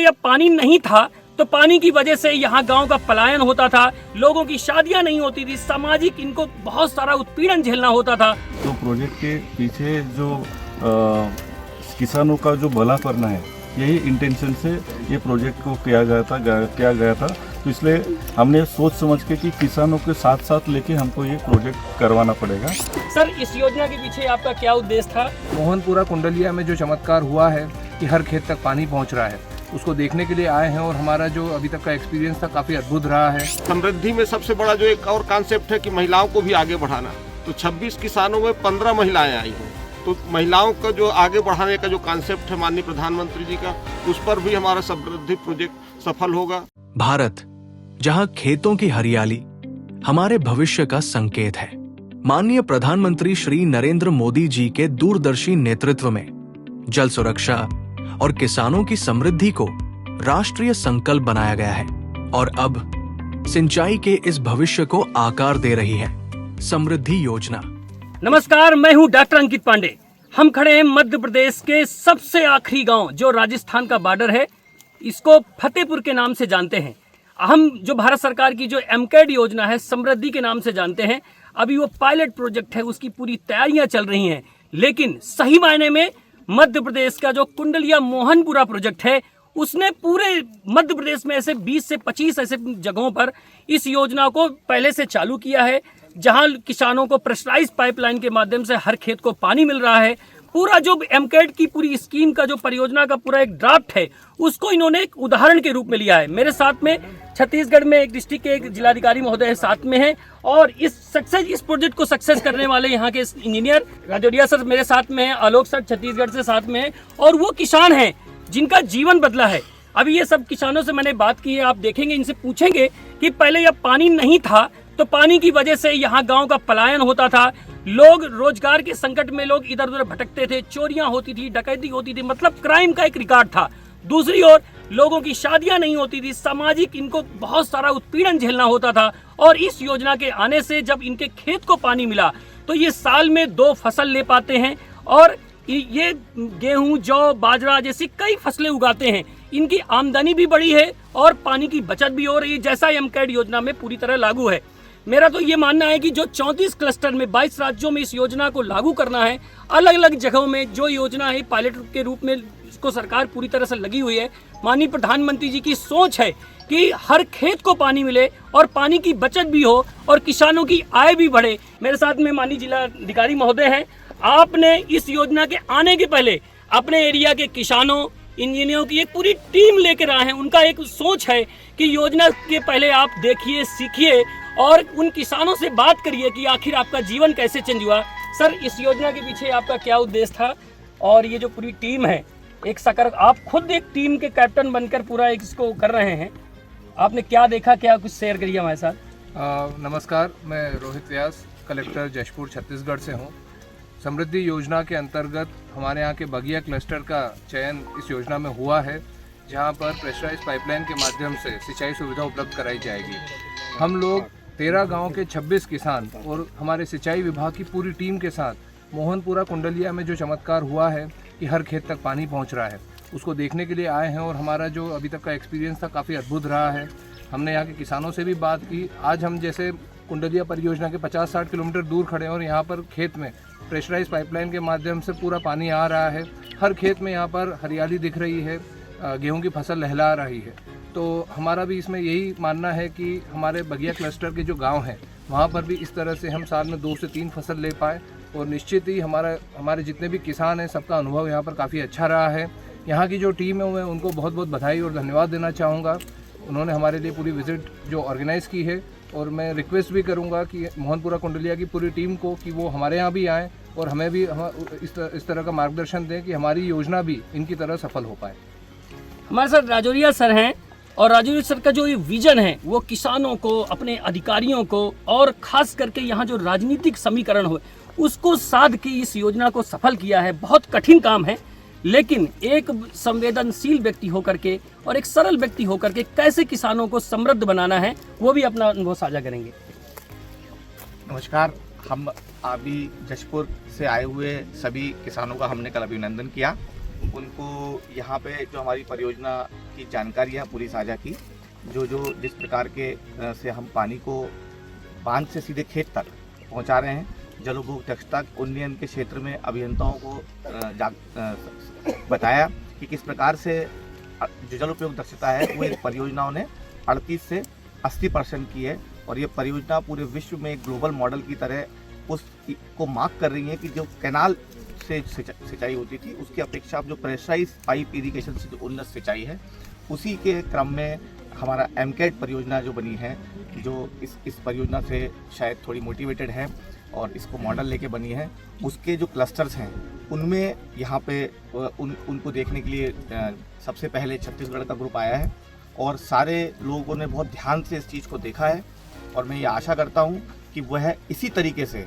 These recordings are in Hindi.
अब पानी नहीं था तो पानी की वजह से यहाँ गांव का पलायन होता था, लोगों की शादियां नहीं होती थी, सामाजिक इनको बहुत सारा उत्पीड़न झेलना होता था। तो प्रोजेक्ट के पीछे जो किसानों का जो भला करना है, यही इंटेंशन से ये प्रोजेक्ट को किया गया था। तो इसलिए हमने सोच समझ के कि किसानों के साथ साथ लेके हमको ये प्रोजेक्ट करवाना पड़ेगा। सर, इस योजना के पीछे आपका क्या उद्देश्य था? मोहनपुरा कुंडलिया में जो चमत्कार हुआ है कि हर खेत तक पानी पहुंच रहा है, उसको देखने के लिए आए हैं और हमारा जो अभी तक का एक्सपीरियंस था काफ़ी अद्भुत रहा है। समृद्धि में सबसे बड़ा जो एक और कॉन्सेप्ट है कि महिलाओं को भी आगे बढ़ाना। तो 26 किसानों में 15 महिलाएं आई हैं। तो महिलाओं का जो आगे बढ़ाने का जो कॉन्सेप्ट है माननीय प्रधानमंत्री जी का, उस पर भी हमारा समृद्धि प्रोजेक्ट सफल होगा। भारत, जहां खेतों की हरियाली हमारे भविष्य का संकेत है, माननीय प्रधानमंत्री श्री नरेंद्र मोदी जी के दूरदर्शी नेतृत्व में जल सुरक्षा और किसानों की समृद्धि को राष्ट्रीय संकल्प बनाया गया है और अब सिंचाई के इस भविष्य को आकार दे रही है समृद्धि योजना। नमस्कार, मैं हूं डॉक्टर अंकित पांडे। हम खड़े हैं मध्य प्रदेश के सबसे आखिरी गांव जो राजस्थान का बॉर्डर है, इसको फतेहपुर के नाम से जानते हैं। हम जो भारत सरकार की जो एमकेड योजना है, समृद्धि के नाम से जानते हैं। अभी वो पायलट प्रोजेक्ट है, उसकी पूरी तैयारियां चल रही हैं, लेकिन सही मायने में मध्य प्रदेश का जो कुंडलिया मोहनपुरा प्रोजेक्ट है, उसने पूरे मध्य प्रदेश में ऐसे 20 से 25 ऐसे जगहों पर इस योजना को पहले से चालू किया है, जहां किसानों को प्रेशराइज्ड पाइपलाइन के माध्यम से हर खेत को पानी मिल रहा है। पूरा जो एमकेड की पूरी स्कीम का जो परियोजना का पूरा एक ड्राफ्ट है, उसको इन्होंने एक उदाहरण के रूप में लिया है। मेरे साथ में छत्तीसगढ़ में एक डिस्ट्रिक्ट के एक जिलाधिकारी महोदय साथ में हैं और इस प्रोजेक्ट को सक्सेस करने वाले यहाँ के इंजीनियर राजौरिया सर मेरे साथ में हैं, आलोक सर छत्तीसगढ़ से साथ में हैं और वो किसान हैं जिनका जीवन बदला है। अभी ये सब किसानों से मैंने बात की है, आप देखेंगे, इनसे पूछेंगे कि पहले जब पानी नहीं था तो पानी की वजह से यहाँ गांव का पलायन होता था, लोग रोजगार के संकट में लोग इधर उधर भटकते थे, चोरियां होती थी, डकैती होती थी, मतलब क्राइम का एक रिकॉर्ड था। दूसरी ओर लोगों की शादियां नहीं होती थी, सामाजिक इनको बहुत सारा उत्पीड़न झेलना होता था। और इस योजना के आने से जब इनके खेत को पानी मिला तो ये साल में 2 फसल ले पाते हैं और ये गेहूं, जौ, बाजरा जैसी कई फसलें उगाते हैं। इनकी आमदनी भी बढ़ी है और पानी की बचत भी हो रही है, जैसा एमकेड योजना में पूरी तरह लागू है। मेरा तो ये मानना है कि जो 34 क्लस्टर में 22 राज्यों में इस योजना को लागू करना है, अलग अलग जगहों में जो योजना है पायलट के रूप में इसको सरकार पूरी तरह से लगी हुई है। माननीय प्रधानमंत्री जी की सोच है कि हर खेत को पानी मिले और पानी की बचत भी हो और किसानों की आय भी बढ़े। मेरे साथ में माननीय जिलाधिकारी महोदय हैं। आपने इस योजना के आने के पहले अपने एरिया के किसानों, इंजीनियरों की एक पूरी टीम लेकर आए हैं। उनका एक सोच है कि योजना के पहले आप देखिए, सीखिए और उन किसानों से बात करिए कि आखिर आपका जीवन कैसे चेंज हुआ। सर, इस योजना के पीछे आपका क्या उद्देश्य था? और ये जो पूरी टीम है, आप खुद एक टीम के कैप्टन बनकर पूरा इसको कर रहे हैं, आपने क्या देखा, क्या कुछ शेयर करिए हमारे साथ। नमस्कार, मैं रोहित व्यास, कलेक्टर जशपुर छत्तीसगढ़ से हूँ। समृद्धि योजना के अंतर्गत हमारे यहाँ के बगिया क्लस्टर का चयन इस योजना में हुआ है, जहाँ पर प्रेशराइज्ड पाइपलाइन के माध्यम से सिंचाई सुविधा उपलब्ध कराई जाएगी। हम लोग 13 गांव के 26 किसान और हमारे सिंचाई विभाग की पूरी टीम के साथ मोहनपुरा कुंडलिया में जो चमत्कार हुआ है कि हर खेत तक पानी पहुंच रहा है, उसको देखने के लिए आए हैं और हमारा जो अभी तक का एक्सपीरियंस था काफ़ी अद्भुत रहा है। हमने यहाँ के किसानों से भी बात की। आज हम जैसे कुंडलिया परियोजना के 50-60 किलोमीटर दूर खड़े हैं और यहाँ पर खेत में प्रेशराइज्ड पाइपलाइन के माध्यम से पूरा पानी आ रहा है। हर खेत में यहाँ पर हरियाली दिख रही है, गेहूं की फसल लहला रही है। तो हमारा भी इसमें यही मानना है कि हमारे बगिया क्लस्टर के जो गांव हैं, वहाँ पर भी इस तरह से हम साल में 2 से 3 फसल ले पाए और निश्चित ही हमारे जितने भी किसान हैं, सबका अनुभव यहाँ पर काफ़ी अच्छा रहा है। यहाँ की जो टीम है, मैं उनको बहुत बहुत बधाई और धन्यवाद देना चाहूँगा। उन्होंने हमारे लिए पूरी विज़िट जो ऑर्गेनाइज़ की है और मैं रिक्वेस्ट भी करूँगा कि मोहनपुरा कुंडलिया की पूरी टीम को कि वो हमारे यहाँ भी आएँ और हमें भी इस तरह का मार्गदर्शन दें कि हमारी योजना भी इनकी तरह सफल हो पाए। हमारे साथ राजौरिया सर हैं और राजौरिया सर का जो ये विजन है वो किसानों को, अपने अधिकारियों को और खास करके यहाँ जो राजनीतिक समीकरण हो उसको साध के इस योजना को सफल किया है। बहुत कठिन काम है, लेकिन एक संवेदनशील व्यक्ति होकर के और एक सरल व्यक्ति होकर के कैसे किसानों को समृद्ध बनाना है, वो भी अपना अनुभव साझा करेंगे। नमस्कार, हम अभी जशपुर से आए हुए सभी किसानों का हमने कल अभिनंदन किया उनको यहाँ पे जो हमारी परियोजना की जानकारियाँ पूरी साझा की, जिस प्रकार के से हम पानी को बांध से सीधे खेत तक पहुँचा रहे हैं, जल उपभोग दक्षता उन्नयन के क्षेत्र में अभियंताओं को बताया कि किस प्रकार से जो जल उपयोग दक्षता है वो इस परियोजनाओं ने 38 से 80% की है, और ये परियोजना पूरे विश्व में एक ग्लोबल मॉडल की तरह उसको मार्क कर रही है कि जो कैनाल से सिंचाई होती थी उसकी अपेक्षा अब जो प्रेशराइज पाइप इरिगेशन से जो उन्नत सिंचाई है, उसी के क्रम में हमारा एमकेट परियोजना जो बनी है, जो इस परियोजना से शायद थोड़ी मोटिवेटेड है और इसको मॉडल लेके बनी है, उसके जो क्लस्टर्स हैं उनमें यहाँ पे उनको देखने के लिए सबसे पहले छत्तीसगढ़ का ग्रुप आया है और सारे लोगों ने बहुत ध्यान से इस चीज़ को देखा है, और मैं ये आशा करता हूँ कि वह इसी तरीके से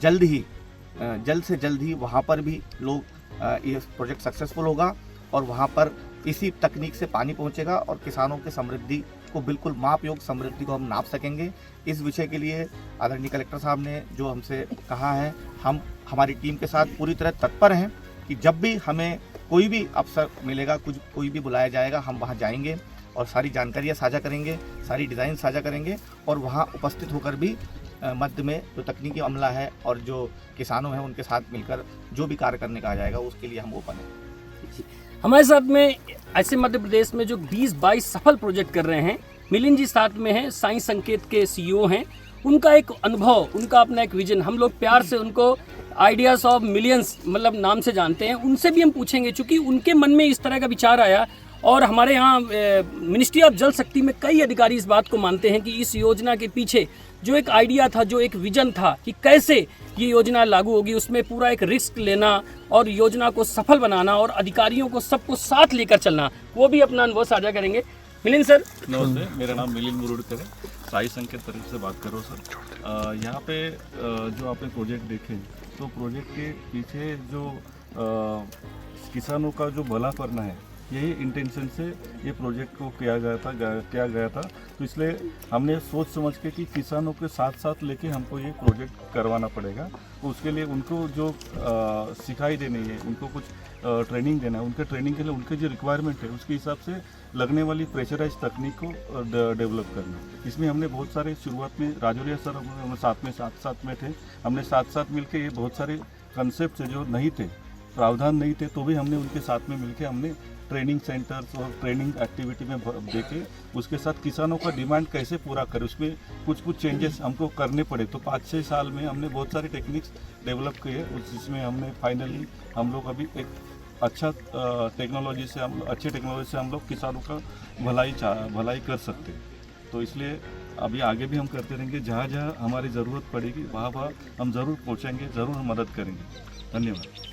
जल्द से जल्द ही वहाँ पर भी ये प्रोजेक्ट सक्सेसफुल होगा और वहाँ पर इसी तकनीक से पानी पहुँचेगा और किसानों की समृद्धि को बिल्कुल माप योग समृद्धि को हम नाप सकेंगे। इस विषय के लिए आदरणीय कलेक्टर साहब ने जो हमसे कहा है, हम हमारी टीम के साथ पूरी तरह तत्पर हैं कि जब भी हमें कोई भी अवसर मिलेगा, कोई भी बुलाया जाएगा, हम वहाँ जाएंगे और सारी जानकारियाँ साझा करेंगे, सारी डिज़ाइन साझा करेंगे और वहाँ उपस्थित होकर भी मध्य में जो तकनीकी अमला है और जो किसानों हैं उनके साथ मिलकर जो भी कार्य करने कहा जाएगा उसके लिए हम ओपन हैं। हमारे साथ में ऐसे मध्य प्रदेश में जो 20-22 सफल प्रोजेक्ट कर रहे हैं, मिलिंद जी साथ में हैं, साई संकेत के सीईओ हैं, उनका एक अनुभव, उनका अपना एक विजन, हम लोग प्यार से उनको आइडियाज़ ऑफ मिलियंस मतलब नाम से जानते हैं, उनसे भी हम पूछेंगे क्योंकि उनके मन में इस तरह का विचार आया। और हमारे यहाँ मिनिस्ट्री ऑफ जल शक्ति में कई अधिकारी इस बात को मानते हैं कि इस योजना के पीछे जो एक आइडिया था, जो एक विजन था कि कैसे ये योजना लागू होगी, उसमें पूरा एक रिस्क लेना और योजना को सफल बनाना और अधिकारियों को सबको साथ लेकर चलना, वो भी अपना अनुभव साझा करेंगे। मिलिंद सर। नमस्ते, मेरा नाम मिलिंद मुरुडकर है, साई संकेत तरफ से बात कर रहा हूँ सर। यहाँ पे जो आपने प्रोजेक्ट देखे तो प्रोजेक्ट के पीछे जो किसानों का जो भला करना है, यही इंटेंशन से ये प्रोजेक्ट को किया गया था। तो इसलिए हमने सोच समझ के कि किसानों के साथ साथ लेके हमको ये प्रोजेक्ट करवाना पड़ेगा। तो उसके लिए उनको जो सिखाई देनी है, उनको कुछ ट्रेनिंग देना है, उनके ट्रेनिंग के लिए उनके जो रिक्वायरमेंट है उसके हिसाब से लगने वाली प्रेशराइज तकनीक को डेवलप करना। इसमें हमने बहुत सारे शुरुआत में राजौरिया सर हम साथ में थे, हमने साथ मिलके ये बहुत सारे कंसेप्ट जो नहीं थे, प्रावधान नहीं थे, तो भी हमने उनके साथ में मिलके हमने ट्रेनिंग सेंटर्स और ट्रेनिंग एक्टिविटी में देके उसके साथ किसानों का डिमांड कैसे पूरा करें, उसमें कुछ चेंजेस हमको करने पड़े। तो 5-6 साल में हमने बहुत सारे टेक्निक्स डेवलप किए, जिसमें हमने फाइनली हम लोग अभी एक अच्छी टेक्नोलॉजी से हम लोग किसानों का भलाई कर सकते हैं। तो इसलिए अभी आगे भी हम करते रहेंगे, जहाँ जहाँ हमारी ज़रूरत पड़ेगी वहाँ हम ज़रूर पहुँचेंगे, ज़रूर मदद करेंगे। धन्यवाद।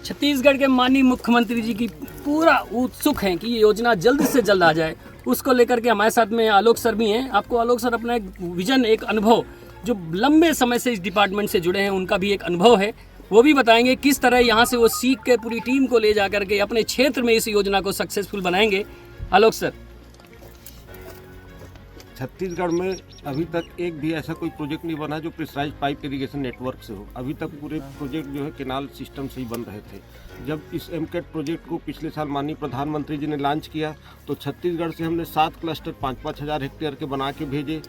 छत्तीसगढ़ के माननीय मुख्यमंत्री जी की पूरा उत्सुक हैं कि ये योजना जल्द से जल्द आ जाए, उसको लेकर के हमारे साथ में आलोक सर भी हैं। आपको आलोक सर अपना एक विजन, एक अनुभव, जो लंबे समय से इस डिपार्टमेंट से जुड़े हैं, उनका भी एक अनुभव है, वो भी बताएंगे किस तरह यहाँ से वो सीख के पूरी टीम को ले जा करके अपने क्षेत्र में इस योजना को सक्सेसफुल बनाएंगे। आलोक सर। छत्तीसगढ़ में अभी तक एक भी ऐसा कोई प्रोजेक्ट नहीं बना जो प्रेशराइज पाइप इरिगेशन नेटवर्क से हो। अभी तक पूरे प्रोजेक्ट जो है केनाल सिस्टम से ही बन रहे थे। जब इस एमकेट प्रोजेक्ट को पिछले साल माननीय प्रधानमंत्री जी ने लॉन्च किया तो छत्तीसगढ़ से हमने 7 क्लस्टर 5-5 हज़ार हेक्टेयर के बना के भेजे।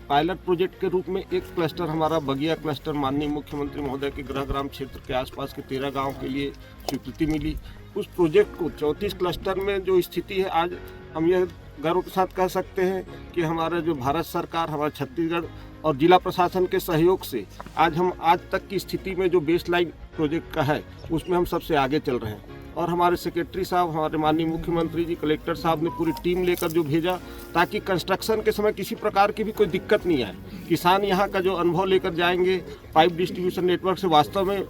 पायलट प्रोजेक्ट के रूप में एक क्लस्टर हमारा बगिया क्लस्टर माननीय मुख्यमंत्री महोदय के गृहग्राम क्षेत्र के आसपास के 13 गाँव के लिए स्वीकृति मिली। उस प्रोजेक्ट को 34 क्लस्टर में जो स्थिति है, आज हम यह गर्व के साथ कह सकते हैं कि हमारा जो भारत सरकार, हमारा छत्तीसगढ़ और जिला प्रशासन के सहयोग से हम आज तक की स्थिति में जो बेसलाइन प्रोजेक्ट का है उसमें हम सबसे आगे चल रहे हैं। और हमारे सेक्रेटरी साहब, हमारे माननीय मुख्यमंत्री जी, कलेक्टर साहब ने पूरी टीम लेकर जो भेजा ताकि कंस्ट्रक्शन के समय किसी प्रकार की भी कोई दिक्कत नहीं आए। किसान यहाँ का जो अनुभव लेकर जाएंगे, पाइप डिस्ट्रीब्यूशन नेटवर्क से वास्तव में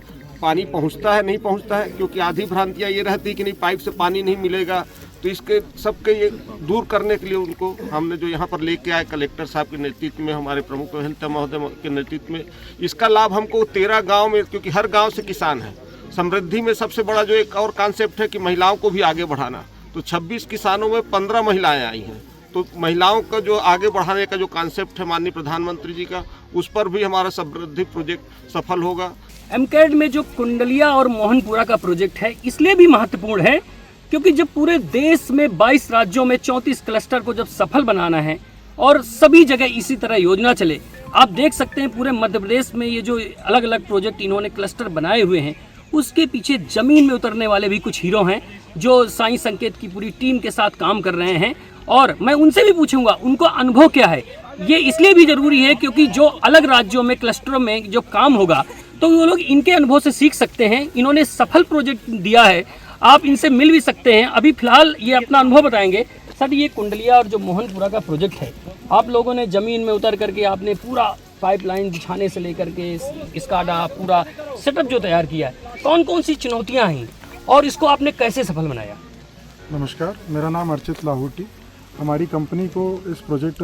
पानी पहुँचता है नहीं पहुँचता है, क्योंकि आधी भ्रांतियाँ ये रहती है कि नहीं पाइप से पानी नहीं मिलेगा। तो इसके सबके ये दूर करने के लिए उनको हमने जो यहाँ पर लेके आए कलेक्टर साहब के नेतृत्व में, हमारे प्रमुख अभियंता महोदय के नेतृत्व में, इसका लाभ हमको 13 गांव में, क्योंकि हर गांव से किसान है। समृद्धि में सबसे बड़ा जो एक और कॉन्सेप्ट है कि महिलाओं को भी आगे बढ़ाना, तो 26 किसानों में 15 महिलाएं आई हैं। तो महिलाओं का जो आगे बढ़ाने का जो कॉन्सेप्ट है माननीय प्रधानमंत्री जी का, उस पर भी हमारा समृद्धि प्रोजेक्ट सफल होगा। एमकैड में जो कुंडलिया और मोहनपुरा का प्रोजेक्ट है इसलिए भी महत्वपूर्ण है क्योंकि जब पूरे देश में 22 राज्यों में 34 क्लस्टर को जब सफल बनाना है और सभी जगह इसी तरह योजना चले, आप देख सकते हैं पूरे मध्य प्रदेश में ये जो अलग अलग प्रोजेक्ट इन्होंने क्लस्टर बनाए हुए हैं उसके पीछे जमीन में उतरने वाले भी कुछ हीरो हैं जो साई संकेत की पूरी टीम के साथ काम कर रहे हैं। और मैं उनसे भी पूछूंगा उनको अनुभव क्या है। ये इसलिए भी जरूरी है क्योंकि जो अलग राज्यों में क्लस्टरों में जो काम होगा तो वो लोग इनके अनुभव से सीख सकते हैं। इन्होंने सफल प्रोजेक्ट दिया है, आप इनसे मिल भी सकते हैं। अभी फिलहाल ये अपना अनुभव बताएंगे। सर, ये कुंडलिया और जो मोहनपुरा का प्रोजेक्ट है, आप लोगों ने ज़मीन में उतर करके आपने पूरा पाइपलाइन बिछाने से लेकर के स्काडा पूरा सेटअप जो तैयार किया है, कौन कौन सी चुनौतियां हैं और इसको आपने कैसे सफल बनाया? नमस्कार, मेरा नाम अर्चित लाहौटी। हमारी कंपनी को इस प्रोजेक्ट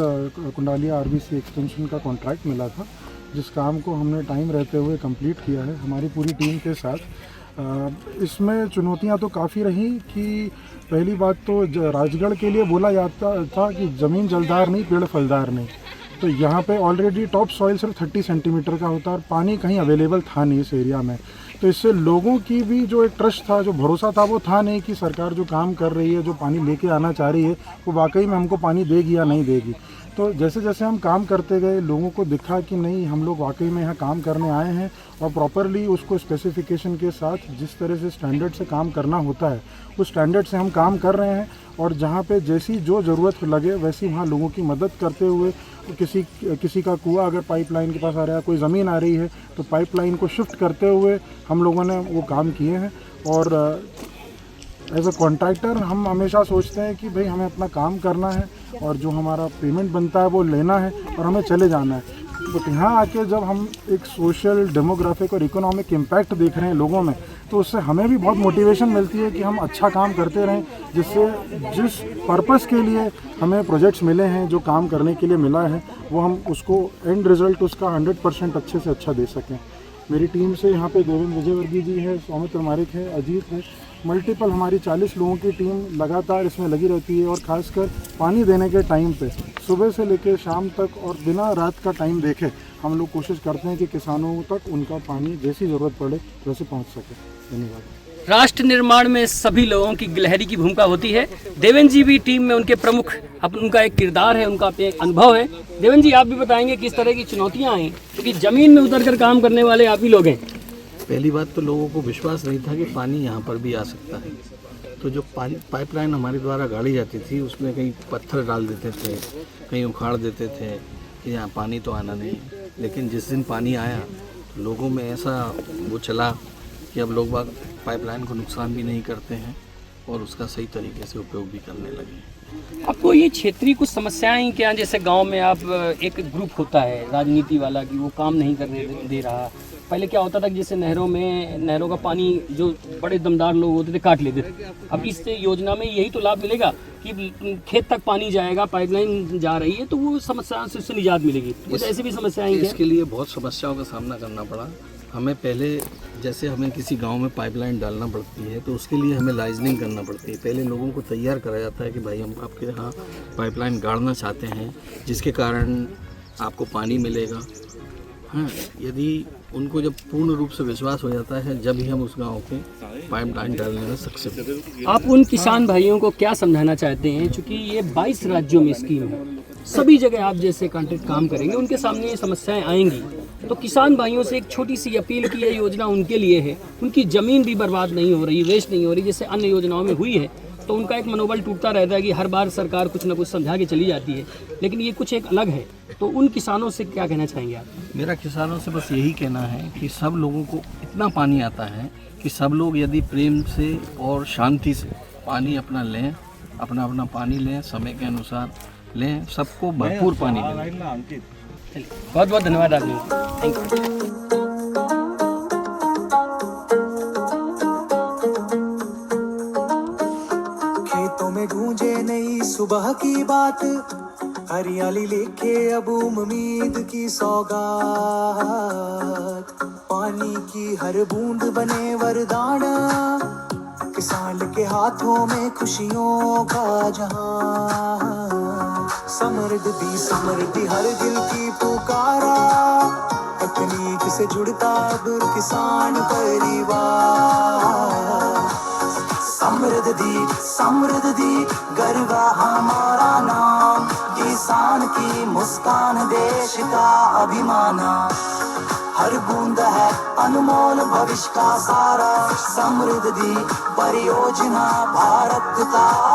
कुंडालिया आरबीसी एक्सटेंशन का कॉन्ट्रैक्ट मिला था, जिस काम को हमने टाइम रहते हुए कंप्लीट किया है हमारी पूरी टीम के साथ। इसमें चुनौतियां तो काफ़ी रही कि पहली बात तो राजगढ़ के लिए बोला जाता था कि ज़मीन जलदार नहीं, पेड़ फलदार नहीं। तो यहाँ पे ऑलरेडी टॉप सॉइल सिर्फ 30 सेंटीमीटर का होता है और पानी कहीं अवेलेबल था नहीं इस एरिया में। तो इससे लोगों की भी जो एक ट्रस्ट था, जो भरोसा था, वो था नहीं कि सरकार जो काम कर रही है, जो पानी लेके आना चाह रही है, वो वाकई में हमको पानी देगी या नहीं देगी। तो जैसे जैसे हम काम करते गए लोगों को दिखा कि नहीं, हम लोग वाकई में यहाँ काम करने आए हैं और प्रॉपरली उसको स्पेसिफिकेशन के साथ जिस तरह से स्टैंडर्ड से काम करना होता है उस स्टैंडर्ड से हम काम कर रहे हैं। और जहाँ पे जैसी जो ज़रूरत लगे वैसी वहाँ लोगों की मदद करते हुए, किसी का कुआं अगर पाइपलाइन के पास आ रहा है, कोई ज़मीन आ रही है तो पाइपलाइन को शिफ्ट करते हुए हम लोगों ने वो काम किए हैं। और एज अ कॉन्ट्रैक्टर हम हमेशा सोचते हैं कि भाई हमें अपना काम करना है और जो हमारा पेमेंट बनता है वो लेना है और हमें चले जाना है। बट यहाँ आके जब हम एक सोशल, डेमोग्राफिक और इकोनॉमिक इम्पैक्ट देख रहे हैं लोगों में, तो उससे हमें भी बहुत मोटिवेशन मिलती है कि हम अच्छा काम करते रहें, जिससे जिस पर्पस के लिए हमें प्रोजेक्ट्स मिले हैं, जो काम करने के लिए मिला है, वो हम उसको एंड रिजल्ट उसका 100% अच्छे से अच्छा दे सकें। मेरी टीम से यहाँ पे देवेंद्र विजयवर्गीय जी है, सौमित्र मारिक है, अजीत है, मल्टीपल हमारी 40 लोगों की टीम लगातार इसमें लगी रहती है। और ख़ासकर पानी देने के टाइम पे सुबह से लेकर शाम तक और बिना रात का टाइम देखे हम लोग कोशिश करते हैं कि किसानों तक उनका पानी जैसी ज़रूरत पड़े वैसे पहुँच सके। धन्यवाद। राष्ट्र निर्माण में सभी लोगों की गिलहरी की भूमिका होती है। देवेंद्र जी भी टीम में उनके प्रमुख, उनका एक किरदार है, उनका एक अनुभव है। देवेंद्र जी, आप भी बताएंगे किस तरह की चुनौतियां आई, क्योंकि जमीन में उतर कर काम करने वाले आप ही लोग हैं। पहली बात तो लोगों को विश्वास नहीं था कि पानी यहाँ पर भी आ सकता है। तो जो पाइपलाइन हमारे द्वारा गाड़ी जाती थी उसमें कहीं पत्थर डाल देते थे, कहीं उखाड़ देते थे कि यहाँ पानी तो आना नहीं। लेकिन जिस दिन पानी आया लोगों में ऐसा वो चला कि अब लोग बाग पाइपलाइन को नुकसान भी नहीं करते हैं और उसका सही तरीके से उपयोग भी करने लगे। आपको ये क्षेत्रीय कुछ समस्याएं क्या, जैसे गांव में आप एक ग्रुप होता है राजनीति वाला कि वो काम नहीं करने दे रहा। पहले क्या होता था कि जैसे नहरों का पानी जो बड़े दमदार लोग होते थे काट लेते थे। अब इस योजना में यही तो लाभ मिलेगा कि खेत तक पानी जाएगा, पाइपलाइन जा रही है, तो वो समस्या से उससे निजात मिलेगी। कुछ ऐसी भी समस्याएं हैं? इसके लिए बहुत समस्याओं का सामना करना पड़ा हमें। पहले जैसे हमें किसी गांव में पाइपलाइन डालना पड़ती है तो उसके लिए हमें लाइजनिंग करना पड़ती है। पहले लोगों को तैयार करा जाता है कि भाई हम आपके यहाँ पाइपलाइन गाड़ना चाहते हैं जिसके कारण आपको पानी मिलेगा। हाँ, यदि उनको जब पूर्ण रूप से विश्वास हो जाता है जब ही हम उस गांव के पाइपलाइन डालने में सक्षम। आप उन किसान भाइयों को क्या समझाना चाहते हैं, चूँकि ये 22 राज्यों में स्कीम है, सभी जगह आप जैसे कॉन्ट्रैक्ट काम करेंगे, उनके सामने ये समस्याएं आएंगी, तो किसान भाइयों से एक छोटी सी अपील की ये योजना उनके लिए है। उनकी ज़मीन भी बर्बाद नहीं हो रही, वेस्ट नहीं हो रही जैसे अन्य योजनाओं में हुई है, तो उनका एक मनोबल टूटता रहता है कि हर बार सरकार कुछ ना कुछ समझा के चली जाती है, लेकिन ये कुछ एक अलग है। तो उन किसानों से क्या कहना चाहेंगे आप? मेरा किसानों से बस यही कहना है कि सब लोगों को इतना पानी आता है कि सब लोग यदि प्रेम से और शांति से पानी अपना लें, अपना पानी लें, समय के अनुसार लें, सबको भरपूर पानी लें। बहुत बहुत धन्यवाद आपने, थैंक यू। खेतों में गूंजे नई सुबह की बात, हरियाली लेके अब उम्मीद की सौगात, पानी की हर बूंद बने वरदान, किसान के हाथों में खुशियों का जहां। समृद्धि हर दिल की पुकारा, तकनीक से जुड़ता अब किसान परिवार। समृद्धि गर्व हमारा नाम, किसान की मुस्कान देश का अभिमान। हर बूंद है अनमोल भविष्य का सारा, समृद्धि परियोजना भारत का